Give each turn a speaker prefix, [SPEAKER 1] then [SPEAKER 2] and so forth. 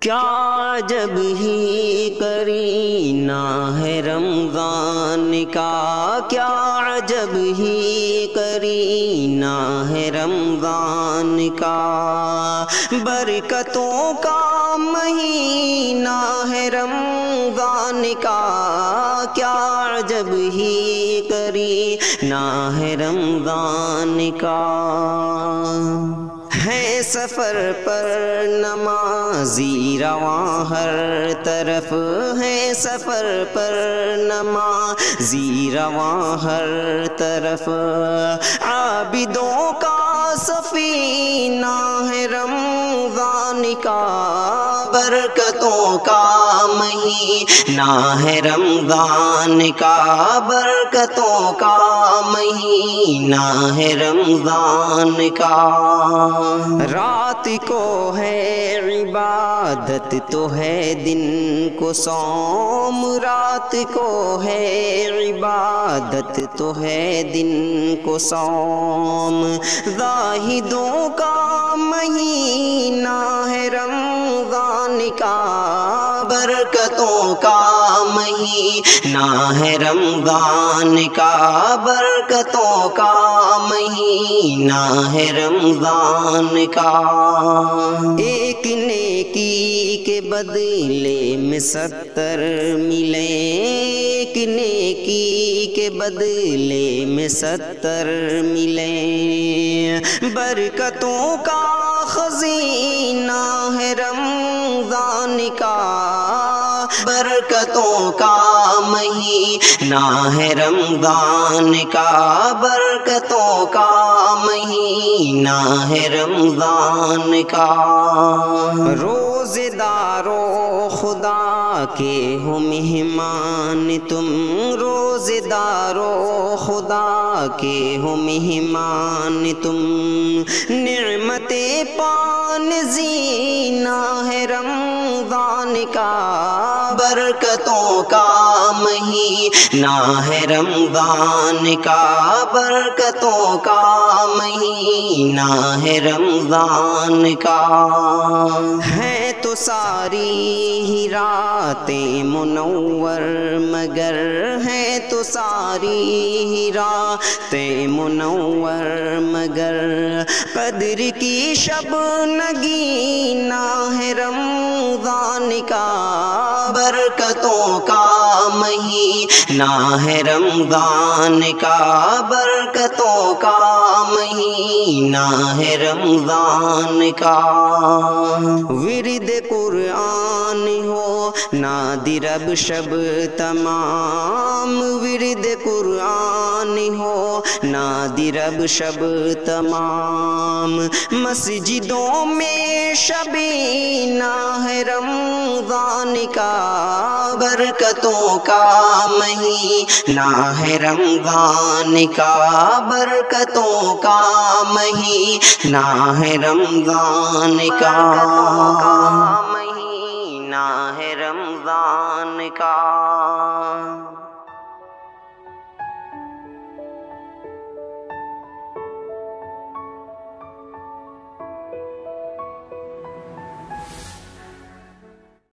[SPEAKER 1] کیا عجب ہی کرینہ ہے رمضان کا، کیا عجب ہی کرینہ ہے رمضان کا، برکتوں کا مہینہ ہے رمضان کا، کیا عجب ہی کرینہ ہے رمضان کا۔ ہے سفر پر نمازی رواں ہر طرف، ہے سفر پر نمازی رواں ہر طرف، عابدوں کا سفینہ ہے رمضان کا، برکتوں کا مہینہ ہے رمضان کا، برکتوں کا مہینہ ہے رمضان کا۔ رات کو ہے عبادت تو ہے دن کو صوم، رات کو ہے عبادت تو ہے دن کو صوم، زاہدوں کا مہینہ ہے رمضان کا، برکتوں کا مہینہ ہے رمضان کا، برکتوں کا مہینہ ہے رمضان کا۔ ایک نیکی کے بدلے میں 70 ملیں، ایک نیکی کے بدلے میں 70 ملیں، برکتوں کا خزینہ ہے رمضان کا، برکتوں کا مہینہ ہے رمضان کا، برکتوں کا مہینہ ہے رمضان کا۔ روزے دارو خدا کے ہو مہمان تم، روزے دارو خدا کے ہو مہمان تم، نعمتیں پان زینہ ہے رمضان کا، برکتوں کا مہینہ ہے رمضان کا، برکتوں کا مہینہ ہے رمضان کا۔ ہے تو ساری ہی راتیں منور مگر، ہے تو ساری ہی راتیں منور مگر، قدر کی شب نگینہ ہے رمضان کا، برکتوں کا مہینہ ہے رمضان کا، برکتوں کا مہینہ ہے رمضان کا۔ ورد قرآن ہو نادر اب شب تمام، ورد قرآن ہو نادر اب شب تمام، مسجدوں میں شبینہ ہے رمضان کا، برکتوں کا مہینہ ہے رمضان کا، برکتوں کا مہینہ ہے رمضان کا، مہینہ ہے رمضان کا۔